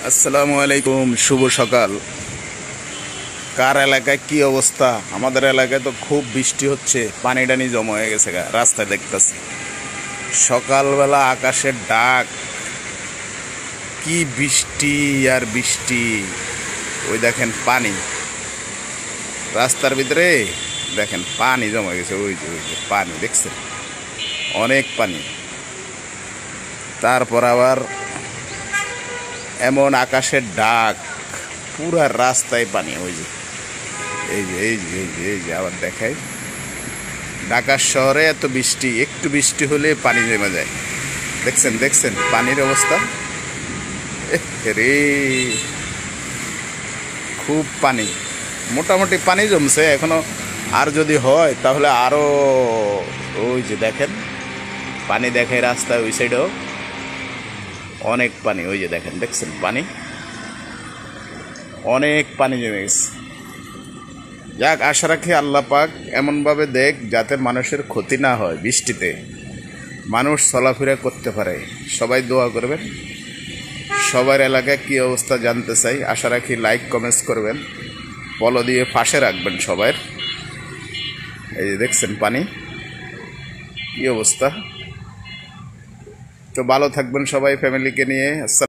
আসসালামু আলাইকুম, শুভ সকাল। কার এলাকায় কি অবস্থা? আমাদের এলাকায় তো খুব বৃষ্টি হচ্ছে, পানি টানি জমা হয়ে গেছে রাস্তায় দেখতেছি। সকালবেলা আকাশের ডাক, কি বৃষ্টি আর বৃষ্টি। ওই দেখেন পানি রাস্তার ভিতরে, দেখেন পানি জমা গেছে। ওই যে পানি দেখছেন, অনেক পানি। তারপর আবার এমন আকাশের ডাক, পুরা রাস্তায় পানি। ওই যে এই যে আবার দেখাই, ঢাকা শহরে এত বৃষ্টি, একটু বৃষ্টি হলে পানি জমে যায়। দেখছেন পানির অবস্থা। রে, খুব পানি, মোটামুটি পানি জমছে এখনো। আর যদি হয় তাহলে আরো। ওই যে দেখেন পানি, দেখায় রাস্তায় ওই সাইডেও অনেক পানি। ওই যে দেখছেন পানি, অনেক পানি জমে গেছে। যাক, আশা রাখি আল্লাহ পাক এমনভাবে দেখ যাতে মানুষের ক্ষতি না হয়, বৃষ্টিতে মানুষ চলাফেরা করতে পারে। সবাই দোয়া করবেন। সবার এলাকায় কী অবস্থা জানতে চাই। আশা রাখি লাইক কমেন্টস করবেন, ফলো দিয়ে পাশে রাখবেন সবার। এই যে দেখছেন পানি, কী অবস্থা। তো ভালো থাকবেন সবাই ফ্যামিলিকে নিয়ে।